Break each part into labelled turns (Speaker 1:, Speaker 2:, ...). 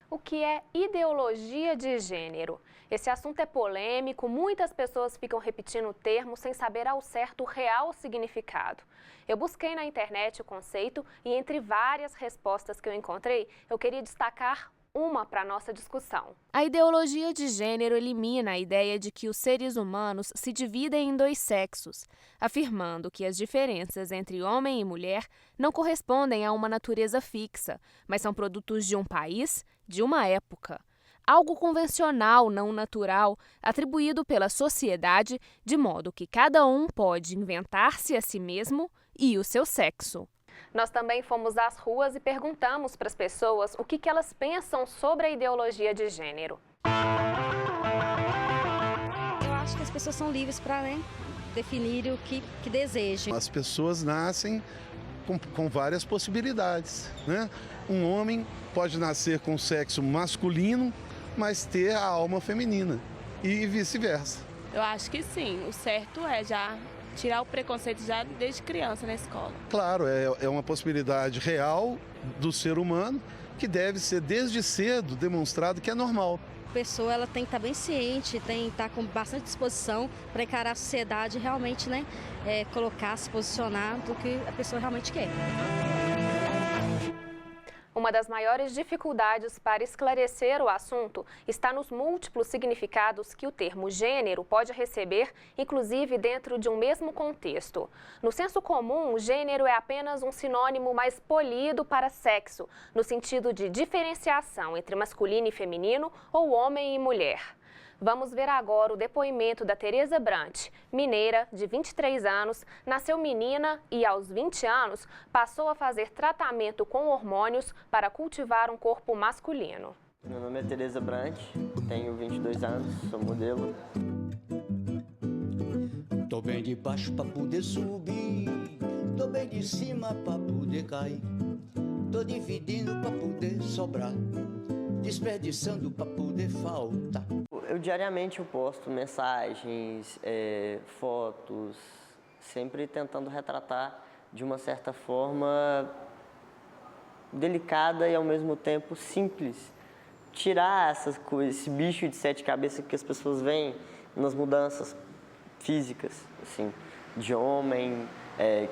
Speaker 1: O que é ideologia de gênero? Esse assunto é polêmico, muitas pessoas ficam repetindo o termo sem saber ao certo o real significado. Eu busquei na internet o conceito e entre várias respostas que eu encontrei, eu queria destacar uma para a nossa discussão. A ideologia de gênero elimina a ideia de que os seres humanos se dividem em dois sexos, afirmando que as diferenças entre homem e mulher não correspondem a uma natureza fixa, mas são produtos de um país, de uma época. Algo convencional, não natural, atribuído pela sociedade, de modo que cada um pode inventar-se a si mesmo e o seu sexo. Nós também fomos às ruas e perguntamos para as pessoas o que elas pensam sobre a ideologia de gênero.
Speaker 2: Eu acho que as pessoas são livres para, definir o que desejam.
Speaker 3: As pessoas nascem com várias possibilidades, né? Um homem pode nascer com sexo masculino, mas ter a alma feminina e vice-versa.
Speaker 4: Eu acho que sim, o certo é já tirar o preconceito já desde criança na escola.
Speaker 3: Claro, é uma possibilidade real do ser humano que deve ser desde cedo demonstrado que é normal.
Speaker 2: A pessoa ela tem que estar bem ciente, tem que estar com bastante disposição para encarar a sociedade e realmente, colocar, se posicionar do que a pessoa realmente quer.
Speaker 1: Uma das maiores dificuldades para esclarecer o assunto está nos múltiplos significados que o termo gênero pode receber, inclusive dentro de um mesmo contexto. No senso comum, gênero é apenas um sinônimo mais polido para sexo, no sentido de diferenciação entre masculino e feminino ou homem e mulher. Vamos ver agora o depoimento da Tereza Brant, mineira, de 23 anos, nasceu menina e aos 20 anos passou a fazer tratamento com hormônios para cultivar um corpo masculino.
Speaker 5: Meu nome é Tereza Brant, tenho 22 anos, sou modelo.
Speaker 6: Tô bem de baixo pra poder subir, tô bem de cima pra poder cair, tô dividindo pra poder sobrar, desperdiçando pra poder faltar.
Speaker 5: Eu diariamente posto mensagens, fotos, sempre tentando retratar de uma certa forma delicada e ao mesmo tempo simples. Tirar essas coisas, esse bicho de 7 cabeças que as pessoas veem nas mudanças físicas, assim, de homem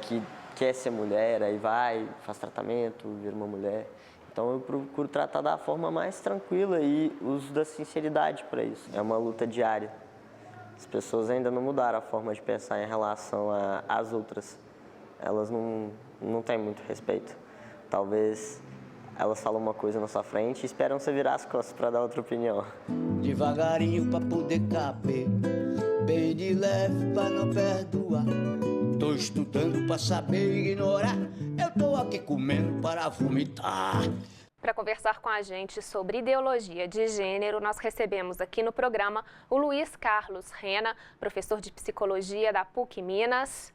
Speaker 5: que quer ser mulher, aí vai, faz tratamento, vira uma mulher. Então eu procuro tratar da forma mais tranquila e uso da sinceridade para isso. É uma luta diária. As pessoas ainda não mudaram a forma de pensar em relação às outras. Elas não têm muito respeito. Talvez elas falam uma coisa na sua frente e esperam você virar as costas para dar outra opinião.
Speaker 6: Devagarinho pra poder caber, bem de leve pra não perdoar. Tô estudando pra saber ignorar, eu tô aqui comendo para vomitar.
Speaker 1: Para conversar com a gente sobre ideologia de gênero, nós recebemos aqui no programa o Luiz Carlos Rena, professor de psicologia da PUC Minas.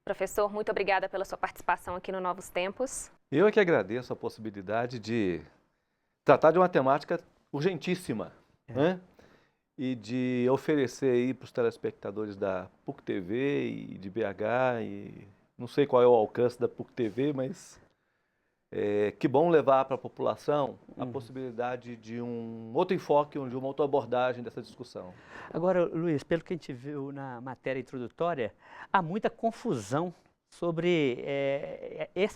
Speaker 1: Professor, muito obrigada pela sua participação aqui no Novos Tempos.
Speaker 7: Eu é que agradeço a possibilidade de tratar de uma temática urgentíssima, né? E de oferecer aí para os telespectadores da PUC TV e de BH, e não sei qual é o alcance da PUC TV, mas que bom levar para a população a possibilidade de um outro enfoque, de uma outra abordagem dessa discussão.
Speaker 8: Agora, Luiz, pelo que a gente viu na matéria introdutória, há muita confusão sobre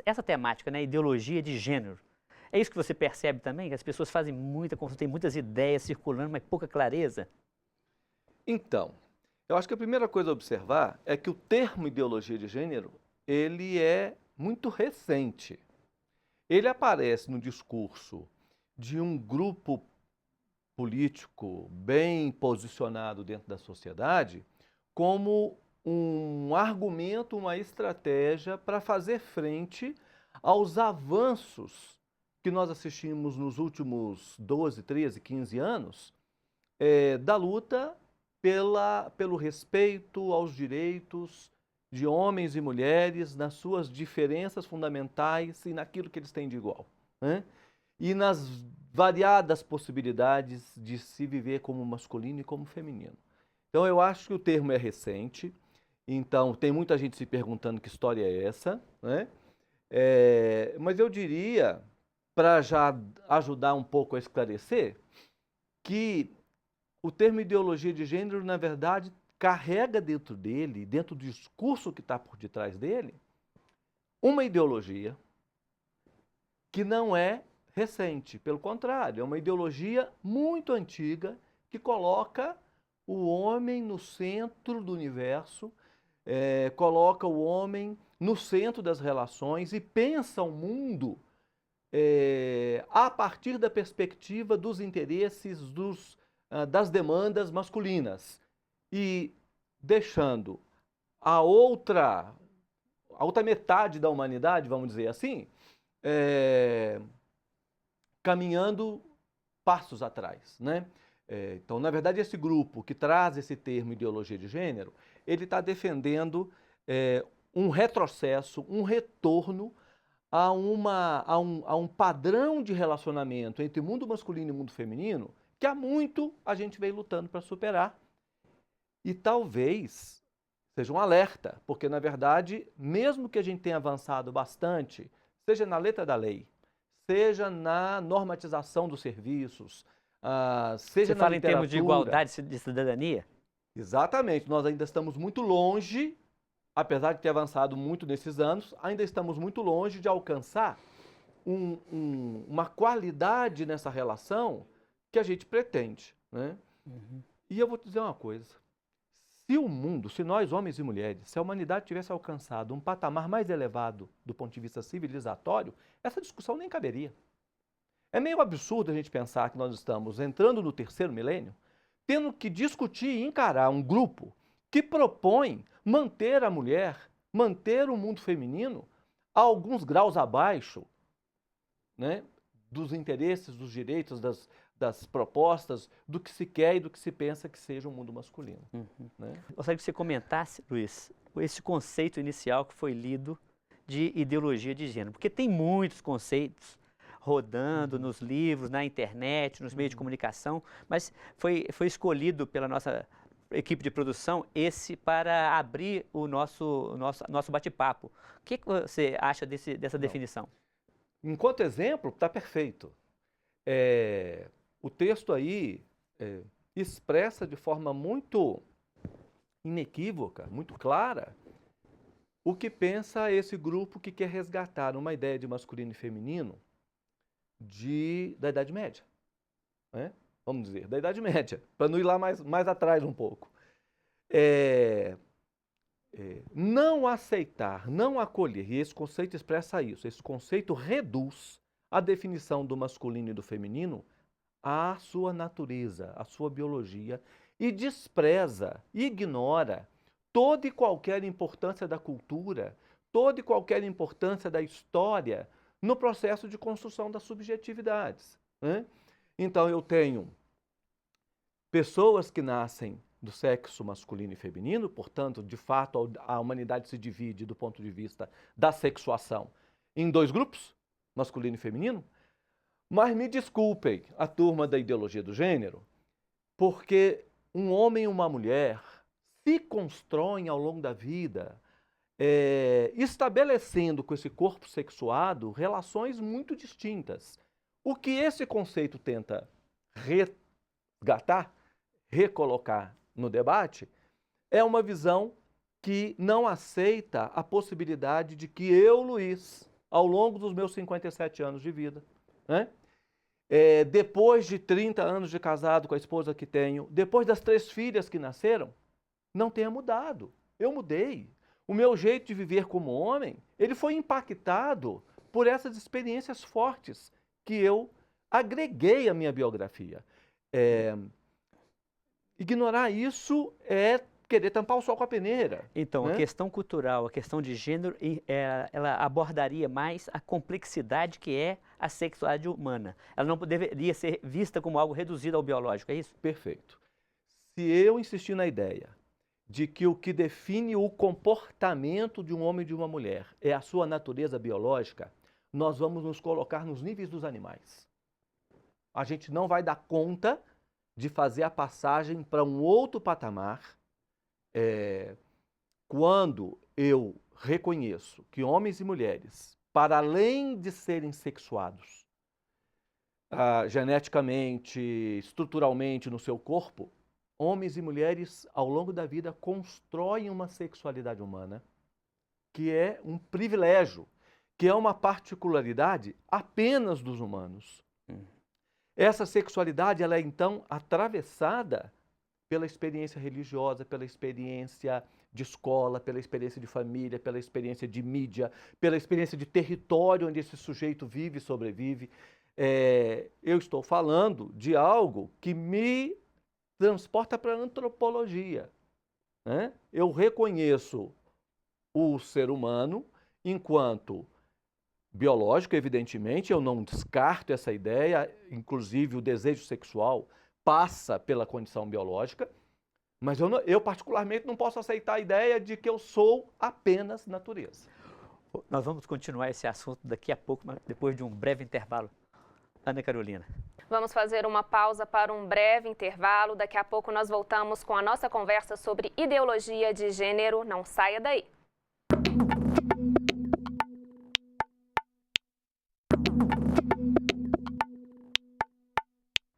Speaker 8: essa temática, né, ideologia de gênero. É isso que você percebe também? Que as pessoas fazem muita confusão, tem muitas ideias circulando, mas pouca clareza?
Speaker 7: Então, eu acho que a primeira coisa a observar é que o termo ideologia de gênero, ele é muito recente. Ele aparece no discurso de um grupo político bem posicionado dentro da sociedade como um argumento, uma estratégia para fazer frente aos avanços que nós assistimos nos últimos 12, 13, 15 anos da luta pelo respeito aos direitos de homens e mulheres nas suas diferenças fundamentais e naquilo que eles têm de igual, né? E nas variadas possibilidades de se viver como masculino e como feminino. Então eu acho que o termo é recente, então tem muita gente se perguntando que história é essa, né? Mas eu diria para já ajudar um pouco a esclarecer, que o termo ideologia de gênero, na verdade, carrega dentro dele, dentro do discurso que está por detrás dele, uma ideologia que não é recente. Pelo contrário, é uma ideologia muito antiga que coloca o homem no centro do universo, coloca o homem no centro das relações e pensa o mundo a partir da perspectiva dos interesses, das demandas masculinas e deixando a outra metade da humanidade, vamos dizer assim, caminhando passos atrás, né? Então, na verdade, esse grupo que traz esse termo ideologia de gênero, ele está defendendo um retrocesso, um retorno a um padrão de relacionamento entre mundo masculino e mundo feminino que há muito a gente vem lutando para superar. E talvez seja um alerta, porque, na verdade, mesmo que a gente tenha avançado bastante, seja na letra da lei, seja na normatização dos serviços, seja
Speaker 8: Você
Speaker 7: na
Speaker 8: fala
Speaker 7: literatura.
Speaker 8: em termos de igualdade de cidadania?
Speaker 7: Exatamente, nós ainda estamos muito longe, apesar de ter avançado muito nesses anos, ainda estamos muito longe de alcançar uma qualidade nessa relação que a gente pretende, né? E eu vou te dizer uma coisa, se o mundo, se nós, homens e mulheres, se a humanidade tivesse alcançado um patamar mais elevado do ponto de vista civilizatório, essa discussão nem caberia. É meio absurdo a gente pensar que nós estamos entrando no terceiro milênio, tendo que discutir e encarar um grupo que propõe manter a mulher, manter o mundo feminino a alguns graus abaixo, né, dos interesses, dos direitos, das propostas, do que se quer e do que se pensa que seja o mundo masculino. Né?
Speaker 8: Gostaria que você comentasse, Luiz, esse conceito inicial que foi lido de ideologia de gênero, porque tem muitos conceitos rodando nos livros, na internet, nos meios de comunicação, mas foi escolhido pela nossa equipe de produção esse para abrir o nosso bate-papo. O que você acha dessa definição?
Speaker 7: Enquanto exemplo, está perfeito. O texto aí expressa de forma muito inequívoca, muito clara, o que pensa esse grupo que quer resgatar uma ideia de masculino e feminino da Idade Média, né? Vamos dizer, da Idade Média, para não ir lá mais atrás um pouco. Não aceitar, não acolher, e esse conceito expressa isso, esse conceito reduz a definição do masculino e do feminino à sua natureza, à sua biologia, e despreza, ignora toda e qualquer importância da cultura, toda e qualquer importância da história no processo de construção das subjetividades, né? Então, eu tenho pessoas que nascem do sexo masculino e feminino, portanto, de fato, a humanidade se divide do ponto de vista da sexuação em dois grupos, masculino e feminino, mas me desculpem a turma da ideologia do gênero, porque um homem e uma mulher se constroem ao longo da vida estabelecendo com esse corpo sexuado relações muito distintas. O que esse conceito tenta resgatar, recolocar no debate, é uma visão que não aceita a possibilidade de que eu, Luiz, ao longo dos meus 57 anos de vida, né, depois de 30 anos de casado com a esposa que tenho, depois das 3 filhas que nasceram, não tenha mudado. Eu mudei. O meu jeito de viver como homem, ele foi impactado por essas experiências fortes que eu agreguei à minha biografia. Ignorar isso é querer tampar o sol com a peneira.
Speaker 8: Então,
Speaker 7: né?
Speaker 8: A questão cultural, a questão de gênero, ela abordaria mais a complexidade que é a sexualidade humana. Ela não deveria ser vista como algo reduzido ao biológico, é isso?
Speaker 7: Perfeito. Se eu insistir na ideia de que o que define o comportamento de um homem e de uma mulher é a sua natureza biológica, nós vamos nos colocar nos níveis dos animais. A gente não vai dar conta de fazer a passagem para um outro patamar quando eu reconheço que homens e mulheres, para além de serem sexuados, geneticamente, estruturalmente no seu corpo, homens e mulheres, ao longo da vida, constroem uma sexualidade humana que é um privilégio, que é uma particularidade apenas dos humanos. Essa sexualidade, ela é, então, atravessada pela experiência religiosa, pela experiência de escola, pela experiência de família, pela experiência de mídia, pela experiência de território onde esse sujeito vive e sobrevive. Eu estou falando de algo que me transporta para a antropologia, né? Eu reconheço o ser humano enquanto biológico, evidentemente, eu não descarto essa ideia, inclusive o desejo sexual passa pela condição biológica, mas eu particularmente não posso aceitar a ideia de que eu sou apenas natureza.
Speaker 8: Nós vamos continuar esse assunto daqui a pouco, depois de um breve intervalo. Ana Carolina.
Speaker 1: Vamos fazer uma pausa para um breve intervalo. Daqui a pouco nós voltamos com a nossa conversa sobre ideologia de gênero. Não saia daí.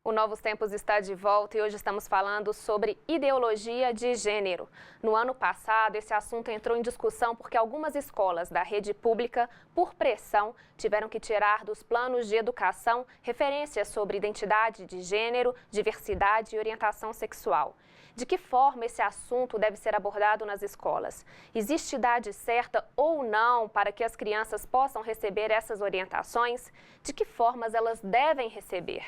Speaker 1: O Novos Tempos está de volta e hoje estamos falando sobre ideologia de gênero. No ano passado, esse assunto entrou em discussão porque algumas escolas da rede pública, por pressão, tiveram que tirar dos planos de educação referências sobre identidade de gênero, diversidade e orientação sexual. De que forma esse assunto deve ser abordado nas escolas? Existe idade certa ou não para que as crianças possam receber essas orientações? De que formas elas devem receber?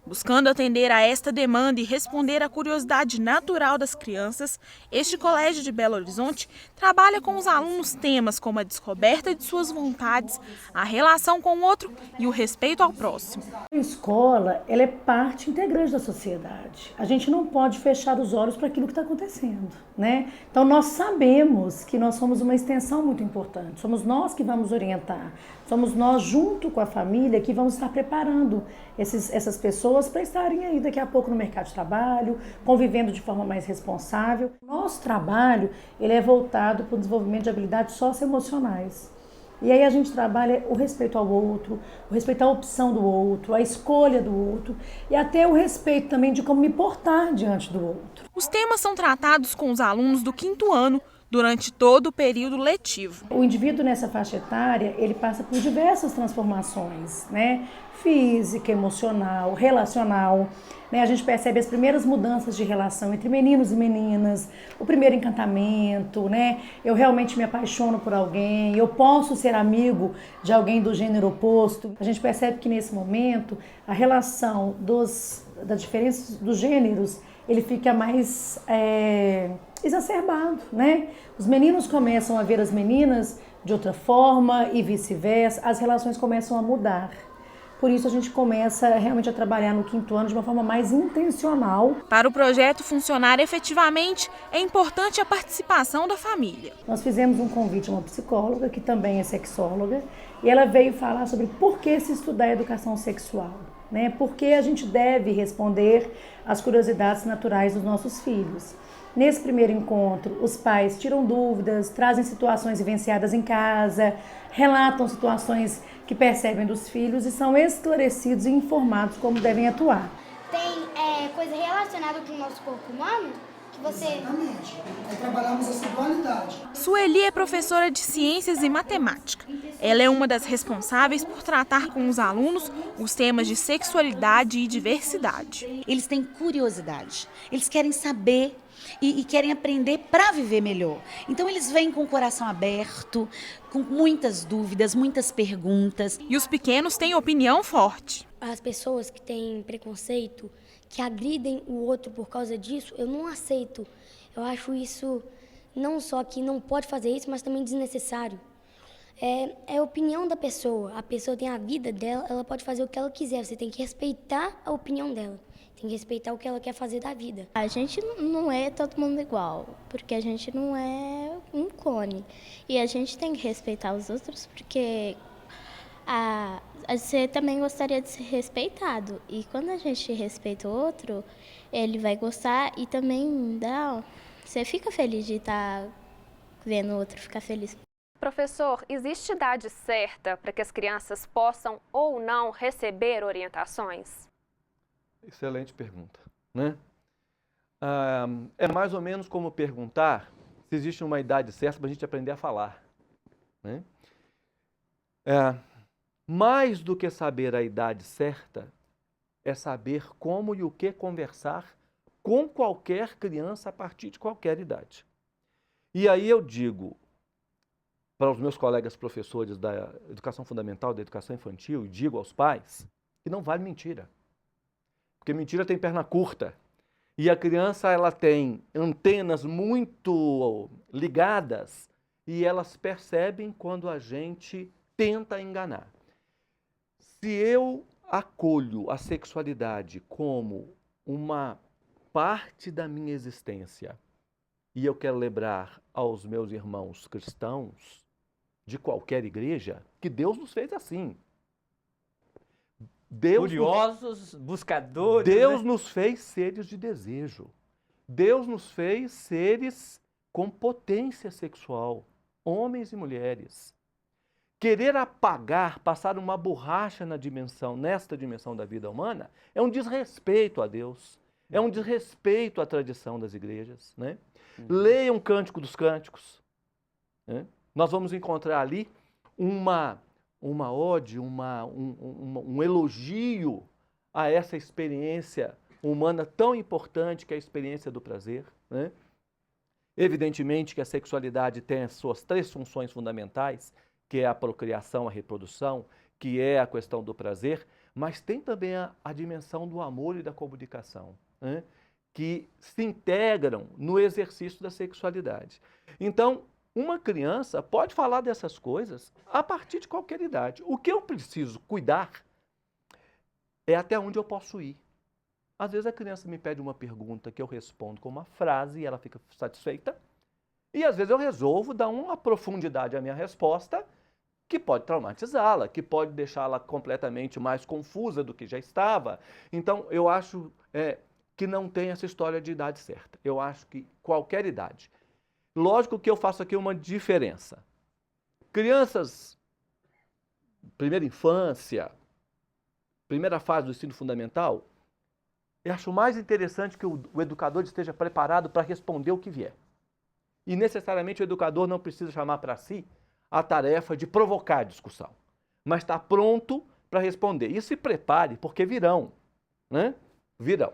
Speaker 9: Buscando atender a esta demanda e responder à curiosidade natural das crianças, este colégio de Belo Horizonte trabalha com os alunos temas como a descoberta de suas vontades, a relação com o outro e o respeito ao próximo.
Speaker 10: A escola, ela é parte integrante da sociedade. A gente não pode fechar os olhos para aquilo que está acontecendo, né? Então nós sabemos que nós somos uma extensão muito importante, somos nós que vamos orientar, somos nós junto com a família que vamos estar preparando essas pessoas para estarem aí daqui a pouco no mercado de trabalho, convivendo de forma mais responsável. Nosso trabalho, ele é voltado para o desenvolvimento de habilidades socioemocionais. E aí a gente trabalha o respeito ao outro, o respeito à opção do outro, a escolha do outro e até o respeito também de como me portar diante do outro.
Speaker 9: Os temas são tratados com os alunos do 5º ano durante todo o período letivo.
Speaker 10: O indivíduo nessa faixa etária, ele passa por diversas transformações, né? Física, emocional, relacional. Né? A gente percebe as primeiras mudanças de relação entre meninos e meninas, o primeiro encantamento, né? Eu realmente me apaixono por alguém, eu posso ser amigo de alguém do gênero oposto. A gente percebe que nesse momento a relação da diferença dos gêneros, ele fica mais exacerbado, né? Os meninos começam a ver as meninas de outra forma e vice-versa, as relações começam a mudar. Por isso a gente começa realmente a trabalhar no 5º ano de uma forma mais intencional.
Speaker 9: Para o projeto funcionar efetivamente, é importante a participação da família.
Speaker 10: Nós fizemos um convite a uma psicóloga, que também é sexóloga, e ela veio falar sobre por que se estudar educação sexual, né? Por que a gente deve responder às curiosidades naturais dos nossos filhos. Nesse primeiro encontro, os pais tiram dúvidas, trazem situações vivenciadas em casa, relatam situações que percebem dos filhos e são esclarecidos e informados como devem atuar.
Speaker 11: Tem coisa relacionada com o nosso corpo humano? Que você...
Speaker 12: Exatamente. Aí trabalhamos essa dualidade.
Speaker 9: Sueli é professora de Ciências e Matemática. Ela é uma das responsáveis por tratar com os alunos os temas de sexualidade e diversidade.
Speaker 13: Eles têm curiosidade, eles querem saber e querem aprender para viver melhor. Então eles vêm com o coração aberto, com muitas dúvidas, muitas perguntas.
Speaker 9: E os pequenos têm opinião forte.
Speaker 11: As pessoas que têm preconceito, que agridem o outro por causa disso, eu não aceito. Eu acho isso não só que não pode fazer isso, mas também desnecessário. É a opinião da pessoa. A pessoa tem a vida dela, ela pode fazer o que ela quiser. Você tem que respeitar a opinião dela. Tem que respeitar o que ela quer fazer da vida.
Speaker 14: A gente não é todo mundo igual, porque a gente não é um clone. E a gente tem que respeitar os outros, porque você também gostaria de ser respeitado. E quando a gente respeita o outro, ele vai gostar e também você fica feliz de estar vendo o outro ficar feliz.
Speaker 1: Professor, existe idade certa para que as crianças possam ou não receber orientações?
Speaker 7: Excelente pergunta, né? É mais ou menos como perguntar se existe uma idade certa para a gente aprender a falar, né? Mais do que saber a idade certa, é saber como e o que conversar com qualquer criança a partir de qualquer idade. E aí eu digo para os meus colegas professores da educação fundamental, da educação infantil, e digo aos pais que não vale mentira. Porque mentira tem perna curta. E a criança, ela tem antenas muito ligadas e elas percebem quando a gente tenta enganar. Se eu acolho a sexualidade como uma parte da minha existência e eu quero lembrar aos meus irmãos cristãos de qualquer igreja que Deus nos fez assim.
Speaker 8: Curiosos, buscadores.
Speaker 7: Deus
Speaker 8: né?
Speaker 7: nos fez seres de desejo. Deus nos fez seres com potência sexual, homens e mulheres. Querer apagar, passar uma borracha nesta dimensão da vida humana, é um desrespeito a Deus, é um desrespeito à tradição das igrejas, né? Leiam Cântico dos Cânticos, né? Nós vamos encontrar ali uma ode, um elogio a essa experiência humana tão importante que é a experiência do prazer, né? Evidentemente que a sexualidade tem as suas 3 funções fundamentais, que é a procriação, a reprodução, que é a questão do prazer, mas tem também a dimensão do amor e da comunicação, né? Que se integram no exercício da sexualidade. Então, uma criança pode falar dessas coisas a partir de qualquer idade. O que eu preciso cuidar é até onde eu posso ir. Às vezes a criança me pede uma pergunta que eu respondo com uma frase e ela fica satisfeita. E às vezes eu resolvo dar uma profundidade à minha resposta que pode traumatizá-la, que pode deixá-la completamente mais confusa do que já estava. Então, eu acho que não tem essa história de idade certa. Eu acho que qualquer idade. Lógico que eu faço aqui uma diferença. Crianças, primeira infância, primeira fase do ensino fundamental, eu acho mais interessante que o educador esteja preparado para responder o que vier. E necessariamente o educador não precisa chamar para si a tarefa de provocar a discussão, mas está pronto para responder. E se prepare, porque virão, né? Virão.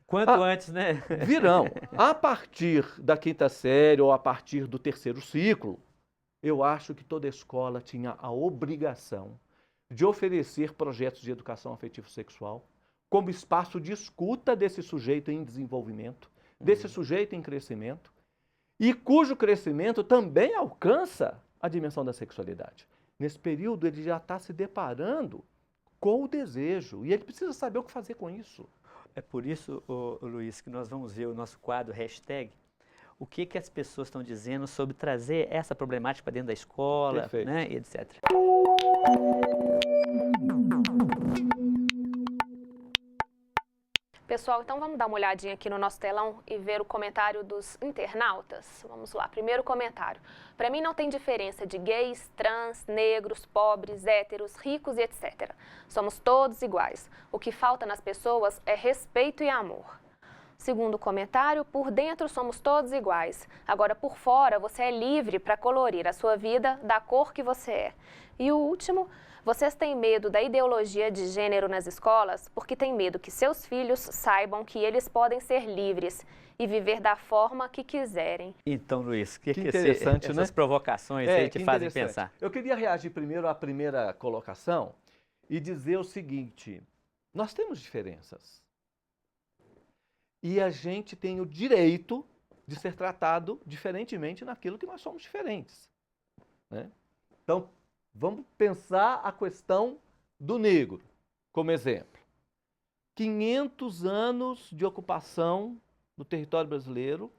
Speaker 8: Quanto antes, né?
Speaker 7: Virão. A partir da 5ª série ou a partir do 3º ciclo, eu acho que toda escola tinha a obrigação de oferecer projetos de educação afetivo-sexual como espaço de escuta desse sujeito em desenvolvimento, desse sujeito em crescimento, e cujo crescimento também alcança a dimensão da sexualidade. Nesse período, ele já está se deparando com o desejo e ele precisa saber o que fazer com isso.
Speaker 8: É por isso, Luiz, que nós vamos ver o nosso quadro hashtag, o que as pessoas estão dizendo sobre trazer essa problemática para dentro da escola, né, e etc.
Speaker 1: Pessoal, então vamos dar uma olhadinha aqui no nosso telão e ver o comentário dos internautas. Vamos lá, primeiro comentário. Para mim não tem diferença de gays, trans, negros, pobres, héteros, ricos e etc. Somos todos iguais. O que falta nas pessoas é respeito e amor. Segundo comentário, por dentro somos todos iguais. Agora por fora você é livre para colorir a sua vida da cor que você é. E o último, vocês têm medo da ideologia de gênero nas escolas porque têm medo que seus filhos saibam que eles podem ser livres e viver da forma que quiserem.
Speaker 8: Então, Luiz, o que
Speaker 7: interessante,
Speaker 8: essas provocações aí te fazem pensar?
Speaker 7: Eu queria reagir primeiro à primeira colocação e dizer o seguinte: nós temos diferenças. E a gente tem o direito de ser tratado diferentemente naquilo que nós somos diferentes, né? Então, vamos pensar a questão do negro como exemplo. 500 anos de ocupação do território brasileiro.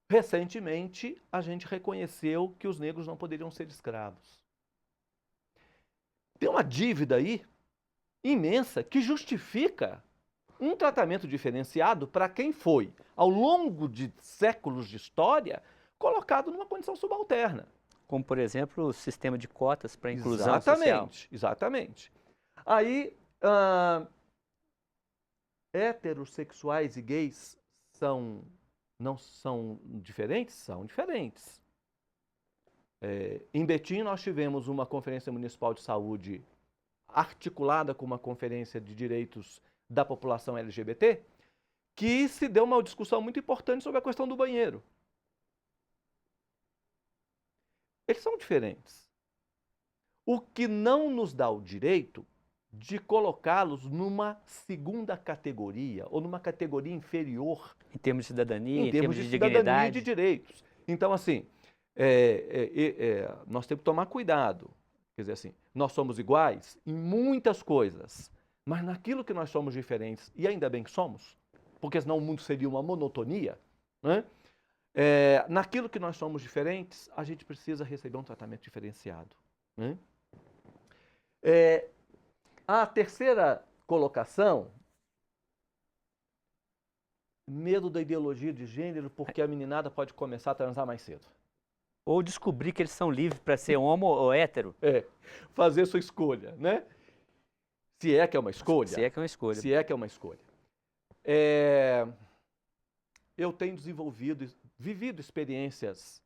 Speaker 7: Recentemente, a gente reconheceu que os negros não poderiam ser escravos. Tem uma dívida aí imensa que justifica um tratamento diferenciado para quem foi, ao longo de séculos de história, colocado numa condição subalterna.
Speaker 8: Como, por exemplo, o sistema de cotas para a inclusão social.
Speaker 7: Exatamente. Aí, heterossexuais e gays não são diferentes? São diferentes. Em Betim, nós tivemos uma conferência municipal de saúde articulada com uma conferência de direitos da população LGBT, que se deu uma discussão muito importante sobre a questão do banheiro. Eles são diferentes. O que não nos dá o direito de colocá-los numa segunda categoria ou numa categoria inferior.
Speaker 8: Em termos de cidadania,
Speaker 7: em termos de cidadania e de direitos. Então, assim, nós temos que tomar cuidado. Quer dizer assim, nós somos iguais em muitas coisas, mas naquilo que nós somos diferentes, e ainda bem que somos, porque senão o mundo seria uma monotonia, né? Naquilo que nós somos diferentes, a gente precisa receber um tratamento diferenciado, né? A terceira colocação, medo da ideologia de gênero, porque a meninada pode começar a transar mais cedo.
Speaker 8: Ou descobrir que eles são livres para ser homo ou hétero.
Speaker 7: Fazer sua escolha, né? Se é que é uma escolha.
Speaker 8: Se é que é uma escolha.
Speaker 7: Se é que é uma escolha. Eu tenho vivido experiências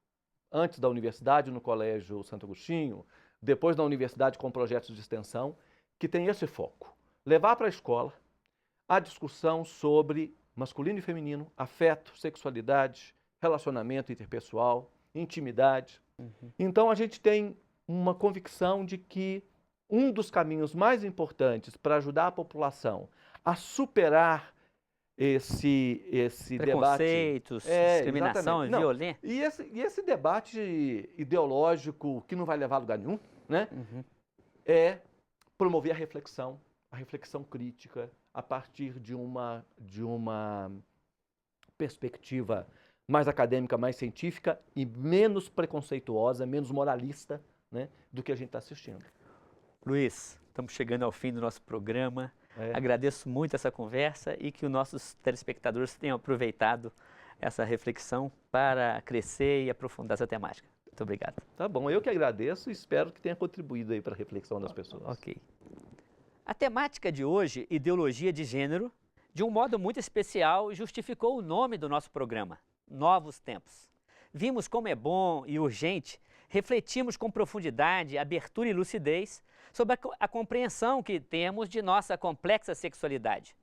Speaker 7: antes da universidade, no Colégio Santo Agostinho, depois na universidade com projetos de extensão, que tem esse foco. Levar para a escola a discussão sobre masculino e feminino, afeto, sexualidade, relacionamento interpessoal, intimidade. Então, a gente tem uma convicção de que um dos caminhos mais importantes para ajudar a população a superar esse
Speaker 8: preconceitos,
Speaker 7: debate,
Speaker 8: discriminação, violência.
Speaker 7: E esse debate ideológico que não vai levar a lugar nenhum, né? É promover a reflexão crítica a partir de uma perspectiva mais acadêmica, mais científica e menos preconceituosa, menos moralista, né, do que a gente está assistindo.
Speaker 8: Luiz, estamos chegando ao fim do nosso programa. Agradeço muito essa conversa e que os nossos telespectadores tenham aproveitado essa reflexão para crescer e aprofundar essa temática. Muito obrigado.
Speaker 7: Tá bom, eu que agradeço e espero que tenha contribuído aí para a reflexão das pessoas.
Speaker 8: Ok. A temática de hoje, ideologia de gênero, de um modo muito especial, justificou o nome do nosso programa, Novos Tempos. Vimos como é bom e urgente refletirmos com profundidade, abertura e lucidez sobre a compreensão que temos de nossa complexa sexualidade.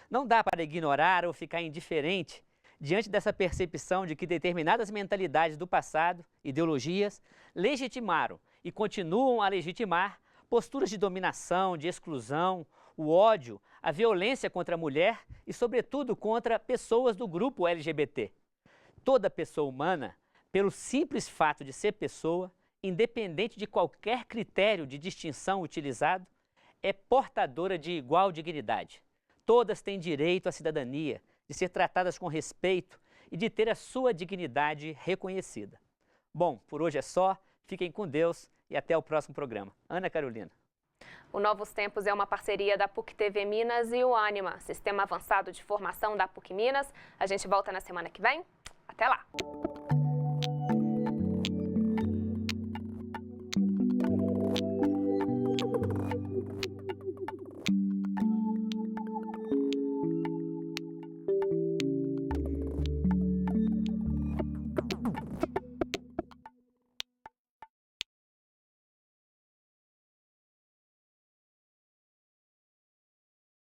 Speaker 8: Não dá para ignorar ou ficar indiferente diante dessa percepção de que determinadas mentalidades do passado, ideologias, legitimaram e continuam a legitimar posturas de dominação, de exclusão, o ódio, a violência contra a mulher e, sobretudo, contra pessoas do grupo LGBT. Toda pessoa humana, pelo simples fato de ser pessoa, independente de qualquer critério de distinção utilizado, é portadora de igual dignidade. Todas têm direito à cidadania, de ser tratadas com respeito e de ter a sua dignidade reconhecida. Bom, por hoje é só. Fiquem com Deus e até o próximo programa. Ana Carolina.
Speaker 1: O Novos Tempos é uma parceria da PUC-TV Minas e o Ânima, Sistema Avançado de Formação da PUC Minas. A gente volta na semana que vem. Até lá!